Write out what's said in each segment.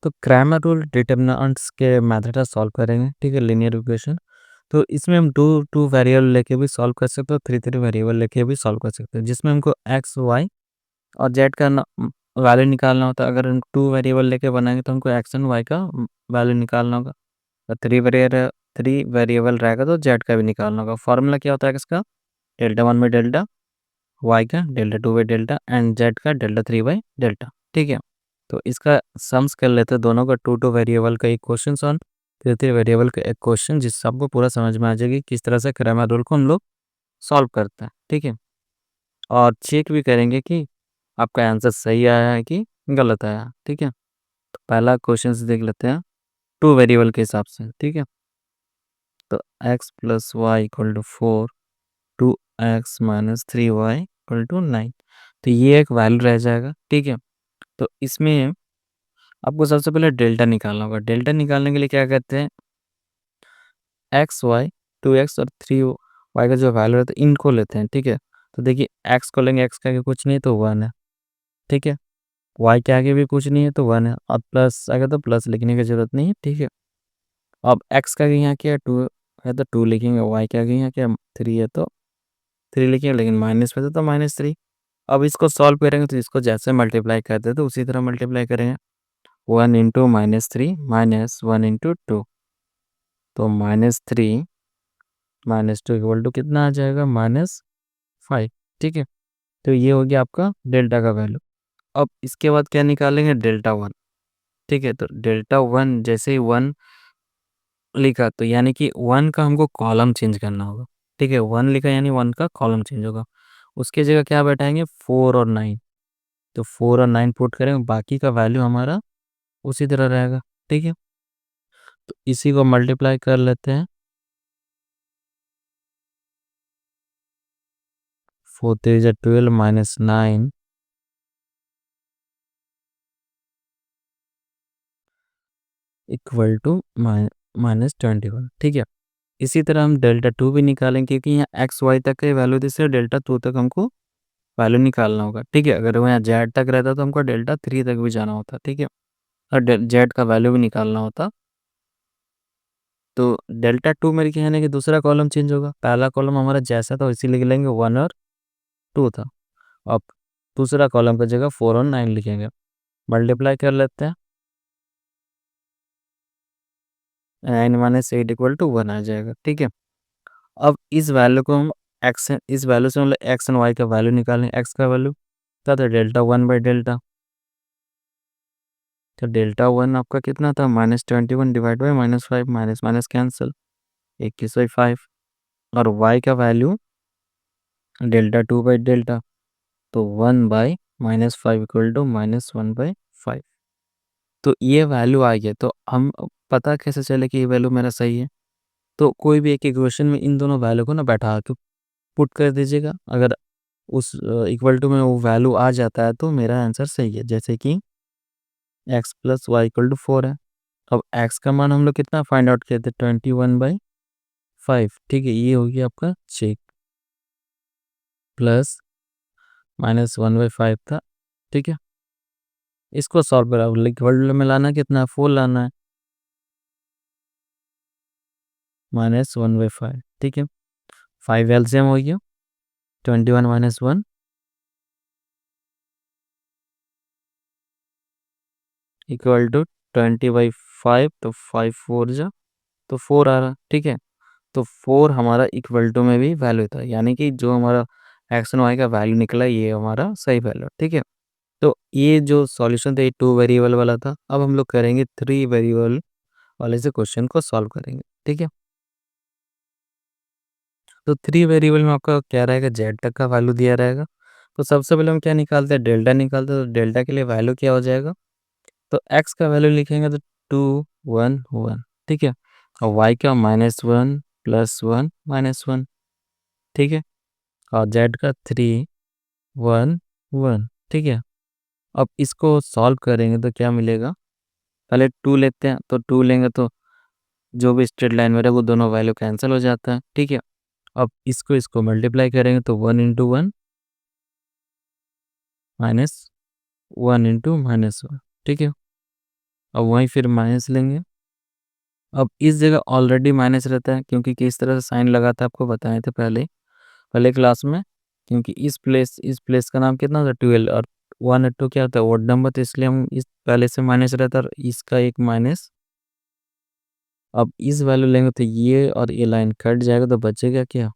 तो Cramer rule determinants के method solve करेंगे, ठीक है, लीनियर इक्वेशन। तो इसमें हम टू टू वेरिएबल लेके भी सॉल्व कर सकते हैं, थ्री थ्री वेरिएबल लेके भी सॉल्व कर सकते हैं, जिसमें हमको एक्स वाई और जेड का वैल्यू निकालना होता है। अगर हम टू वेरिएबल लेके बनाएंगे तो हमको एक्स एंड वाई का वैल्यू निकालना होगा। और थ्री वेरिएबल रहेगा तो जेड का भी निकालना होगा। फॉर्मूला क्या होता है इसका? Delta one by delta y का, delta two by delta and z का डेल्टा थ्री बाई डेल्टा, ठीक है। तो इसका सम्स कर लेते हैं दोनों का, टू टू वेरिएबल का एक question on three three variable का एक क्वेश्चन, जिससे आपको पूरा समझ में आ जाएगी किस तरह से क्रैमर रूल को हम लोग सॉल्व करते हैं, ठीक है। और चेक भी करेंगे कि आपका आंसर सही आया है कि गलत आया है, ठीक है। तो पहला क्वेश्चन देख लेते हैं टू वेरिएबल के हिसाब से, ठीक है। तो x plus Y equal to 4 two X minus three Y equal to 9। तो ये एक वैल्यू रह जाएगा, ठीक है। तो इसमें आपको सबसे पहले डेल्टा निकालना होगा। डेल्टा निकालने के लिए क्या करते हैं, एक्स वाई, टू एक्स और थ्री वाई का जो वैल्यू रहता है इनको लेते हैं, ठीक है। तो देखिए एक्स को लेंगे, एक्स के आगे कुछ नहीं तो वन है, ठीक है। वाई के आगे भी कुछ नहीं है तो वन है, और प्लस आगे तो प्लस लिखने की जरूरत नहीं है, ठीक है। अब एक्स का आगे यहाँ क्या है, टू है तो टू लिखेंगे, वाई के आगे यहाँ क्या थ्री है तो थ्री लिखेंगे, लेकिन माइनस में तो माइनस थ्री। अब इसको सॉल्व करेंगे तो इसको जैसे मल्टीप्लाई करते हैं तो उसी तरह मल्टीप्लाई करेंगे। One into minus three minus one into two, तो minus three minus two equal to कितना आ जाएगा, माइनस फाइव, ठीक है। तो ये हो गया आपका डेल्टा का वैल्यू। अब इसके बाद क्या निकालेंगे, डेल्टा वन, ठीक है। तो डेल्टा वन जैसे ही वन लिखा तो यानी कि वन का हमको कॉलम चेंज करना होगा, ठीक है। वन लिखा यानी वन का कॉलम चेंज होगा। उसके जगह क्या बैठाएंगे, फोर और नाइन। तो फोर और नाइन पुट करेंगे, बाकी का वैल्यू हमारा उसी तरह रहेगा, ठीक है। तो इसी को मल्टीप्लाई कर लेते हैं। फोर थ्री जा 12 minus nine equal to minus 21, ठीक है। इसी तरह हम डेल्टा टू भी निकालेंगे, क्योंकि यहाँ एक्स वाई तक का वैल्यू थी, सिर्फ डेल्टा टू तक हमको वैल्यू निकालना होगा, ठीक है। अगर वो यहाँ जेड तक रहता तो हमको डेल्टा थ्री तक भी जाना होता, ठीक है, और जेड का वैल्यू भी निकालना होता। तो डेल्टा टू में लिखे यानी कि दूसरा कॉलम चेंज होगा, पहला कॉलम हमारा जैसा था इसी लिख लेंगे, वन और टू था। अब दूसरा कॉलम की जगह फोर और नाइन लिखेंगे, मल्टीप्लाई कर लेते हैं। Nine minus eight equal to one आ जाएगा, ठीक है। अब इस वैल्यू को हम एक्स, इस वैल्यू से मतलब एक्स एंड वाई का वैल्यू निकालें। एक्स का वैल्यू क्या था, डेल्टा वन बाई डेल्टा। तो डेल्टा वन आपका कितना था, minus 21 divide by minus five, minus minus cancel, 21/5। और वाई का value delta two by delta, तो one by minus five equal to minus one by five. तो ये वैल्यू आ गया। तो हम पता कैसे चले कि ये वैल्यू मेरा सही है, तो कोई भी एक इक्वेशन में इन दोनों वैल्यू को ना बैठा के पुट कर दीजिएगा। अगर उस इक्वल टू में वो वैल्यू आ जाता है तो मेरा आंसर सही है। जैसे कि X plus Y equal to four है। अब एक्स का मान हम लोग कितना फाइंड आउट किए थे, 21/5, ठीक है। ये हो गया आपका चेक, प्लस माइनस 1/5 था, ठीक है। इसको सॉल्व करा, इक्वल में लाना कितना, फोर लाना है, -1/5, ठीक है। फाइव एलसीएम हो गया, 21 माइनस वन इक्वल टू 20/5। तो फाइव फोर जा तो फोर आ रहा, ठीक है। तो फोर हमारा इक्वल टू में भी वैल्यू था, यानी कि जो हमारा एक्स एंड वाई का वैल्यू निकला ये हमारा सही वैल्यू, ठीक है। तो ये जो सॉल्यूशन था ये टू वेरिएबल वाला था। अब हम लोग करेंगे थ्री वेरिएबल वाले से क्वेश्चन को सॉल्व करेंगे, ठीक है। तो थ्री वेरिएबल में आपका क्या रहेगा, जेड तक का वैल्यू दिया रहेगा। तो सबसे पहले हम क्या निकालते हैं, डेल्टा निकालते हैं। तो डेल्टा के लिए वैल्यू क्या हो जाएगा, तो एक्स का वैल्यू लिखेंगे तो 2 1 1, ठीक है। और वाई का -1 +1 -1, ठीक है। और जेड का 3 1 1, ठीक है। अब इसको सॉल्व करेंगे तो क्या मिलेगा, पहले टू लेते हैं। तो टू लेंगे तो जो भी स्ट्रेट लाइन में रहे वो दोनों वैल्यू कैंसिल हो जाता है, ठीक है। अब इसको इसको मल्टीप्लाई करेंगे तो one into one minus one into minus one, ठीक है। अब वहीं फिर माइनस लेंगे। अब इस जगह ऑलरेडी माइनस रहता है, क्योंकि किस तरह से साइन लगा था आपको बताए थे पहले पहले क्लास में। क्योंकि इस प्लेस का नाम कितना था 12, और 1 और 2 क्या होता है ओड नंबर, तो इसलिए हम इस पहले से माइनस रहता है और इसका एक माइनस। अब इस वैल्यू लेंगे तो ये और ये लाइन कट जाएगा, तो बचेगा क्या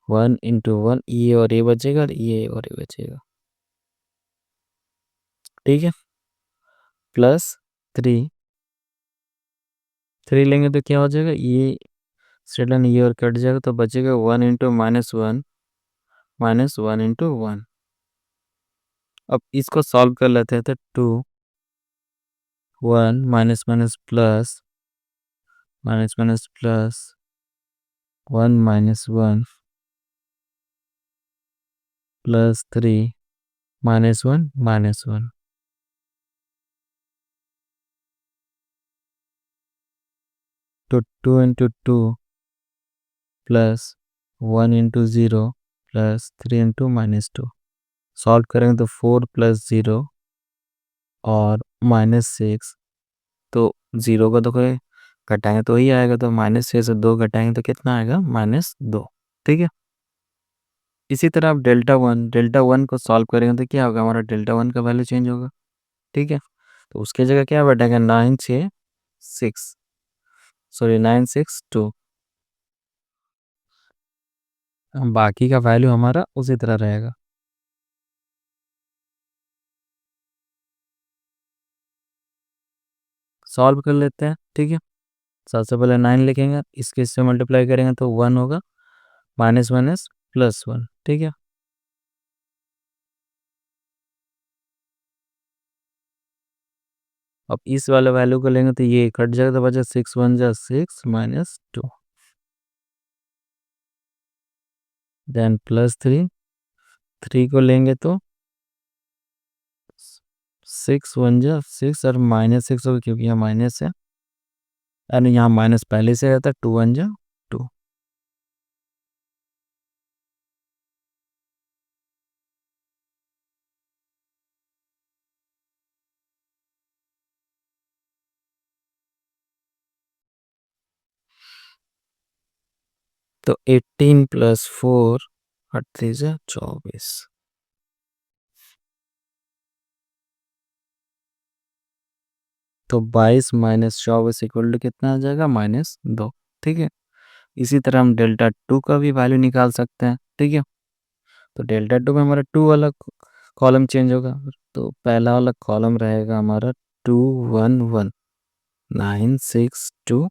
1 × 1, ये और ये बचेगा और ये बचेगा। ठीक है, +3 लेंगे तो क्या हो जाएगा, ये स्ट्रेट ये और कट जाएगा, तो बचेगा 1 × -1 -1 × 1। अब इसको सॉल्व कर लेते हैं, तो 2 1 minus minus plus minus minus plus 1 - 1 +3 -1 -1। तो 2 × 2 +1 × 0 +3 × -2। सॉल्व करेंगे तो 4 + 0 और -6। तो 0 का तो कोई घटाएंगे तो ही आएगा, तो -6 से 2 घटाएंगे तो कितना आएगा -2। ठीक है, इसी तरह आप डेल्टा वन को सॉल्व करेंगे तो क्या होगा, हमारा डेल्टा वन का वैल्यू चेंज होगा। ठीक है, तो उसके जगह क्या बैठेगा 962। बाकी का वैल्यू हमारा उसी तरह रहेगा। सॉल्व कर लेते हैं। ठीक है, सबसे पहले 9 लिखेंगे, इसके इससे मल्टीप्लाई करेंगे तो 1 होगा, माइनस माइनस +1। ठीक है, अब इस वाले वैल्यू को लेंगे तो ये कट जाएगा, तो बचा 6 1 जा 6 -2। देन +3 को लेंगे तो 6 1 जा 6 और -6 होगा, क्योंकि यहाँ माइनस है, यानी यहाँ माइनस पहले से रहता है। 2 1 जा 2। तो 18 + 4 38 जा 24। तो 22 - 24 = कितना आ जाएगा -2। ठीक है, इसी तरह हम डेल्टा टू का भी वैल्यू निकाल सकते हैं। ठीक है, तो डेल्टा टू में हमारा 2 वाला कॉलम चेंज होगा, तो पहला वाला कॉलम रहेगा हमारा 2 1 1 9 6 2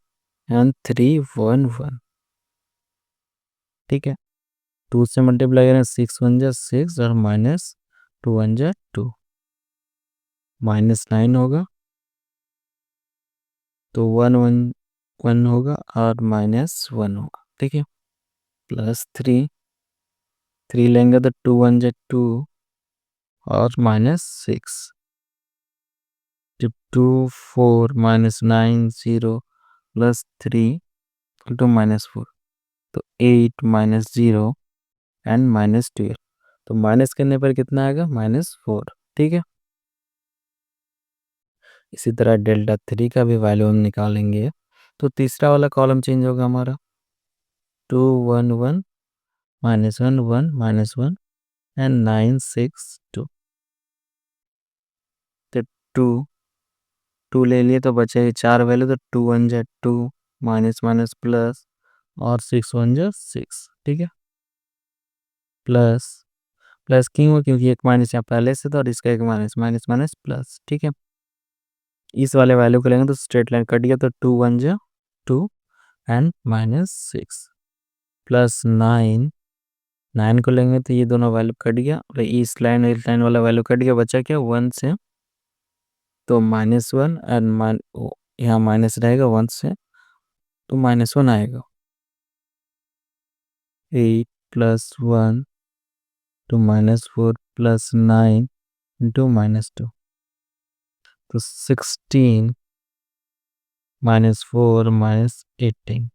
एंड 3 1 1। ठीक है, 2 से मल्टीप्लाई करें 6 1 जा 6 और -2 1 जा 2, -9 होगा, तो 1 1 1 होगा और -1 होगा। ठीक है, +3 लेंगे तो 2 1 जा 2 और -6। जब 2 4 -9 0 +3 = -4, तो 8 -0 एंड -12। तो माइनस करने पर कितना आएगा -4। ठीक है, इसी तरह डेल्टा 3 का भी वैल्यू हम निकालेंगे, तो तीसरा वाला कॉलम चेंज होगा हमारा 2 1 1 -1 1 -1 एंड 9 6 2। तो 2 ले लिए तो बचे 4 वैल्यू, तो 2 1 जा 2 माइनस माइनस प्लस और 6 1 जा 6। ठीक है, प्लस प्लस क्यों हुआ, क्योंकि एक माइनस यहाँ पहले से था और इसका एक माइनस माइनस माइनस प्लस। ठीक है, इस वाले वैल्यू को लेंगे तो स्ट्रेट लाइन कट गया, तो 2 1 जा 2 एंड -6 प्लस 9 9 को लेंगे तो ये दोनों वैल्यू कट गया, और इस लाइन वाला वैल्यू कट गया, बचा क्या 1 से, तो -1 एंड यहाँ माइनस रहेगा 1 से, तो -1 आएगा। 8 + 1 to -4 + 9 into -2, तो 16 -4 -18।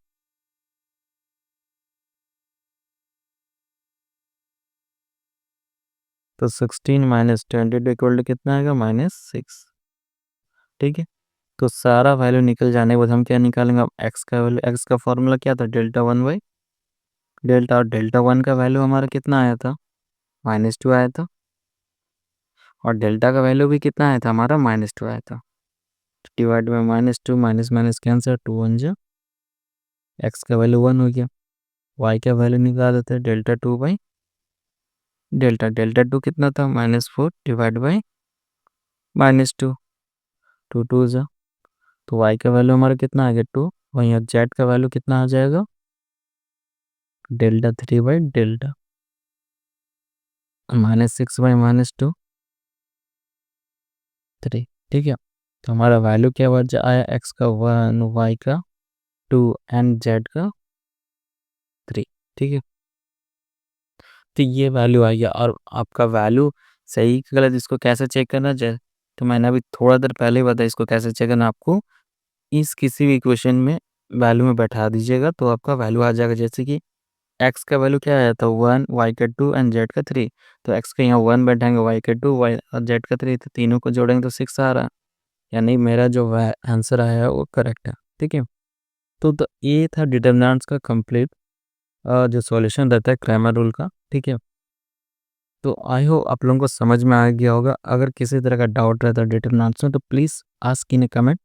तो 16 - 22 = कितना आएगा -6। ठीक है, तो सारा वैल्यू निकल जाने के बाद हम क्या निकालेंगे, अब एक्स का वैल्यू, एक्स का फॉर्मूला क्या था, डेल्टा वन बाई डेल्टा, और डेल्टा वन का वैल्यू हमारा कितना आया था, -2 आया था, और डेल्टा का वैल्यू भी कितना आया था हमारा, -2 आया था। Divide by -2, minus minus cancer, 2 1 जा, एक्स का वैल्यू 1 हो गया। वाई का वैल्यू निकाल देते हैं, डेल्टा 2 बाई डेल्टा, डेल्टा 2 कितना था, -4 डिवाइड बाई -2, 2 2 जा, तो वाई का वैल्यू हमारा कितना आ गया 2, वहीं जेड का वैल्यू कितना आ जाएगा, डेल्टा 3 बाई डेल्टा, -6 बाई -2 3, ठीक है। तो हमारा वैल्यू क्या बच आया, एक्स का 1, वाई का 2 एंड जेड का 3, ठीक है। तो ये वैल्यू आई है, और आपका वैल्यू सही कि गलत इसको कैसे चेक करना चाहिए, तो मैंने अभी थोड़ा देर पहले ही बताया इसको कैसे चेक करना। आपको इस किसी भी इक्वेशन में वैल्यू में बैठा दीजिएगा तो आपका वैल्यू आ जाएगा। जैसे कि एक्स का वैल्यू क्या आया था 1, वाई का 2 एंड जेड का 3, तो एक्स का यहाँ 1 बैठाएंगे, वाई का 2, वाई और जेड का 3, तो तीनों को जोड़ेंगे तो 6 आ रहा है, यानी मेरा जो आंसर आया है वो करेक्ट है, ठीक है। तो ये था डिटर्मिनेंट्स का कंप्लीट जो सॉल्यूशन रहता है क्रैमर रूल का, ठीक है। तो आई होप आप लोगों को समझ में आ गया होगा। अगर किसी तरह का डाउट रहता है डिटर्मिनेंट्स में तो please ask in A comment.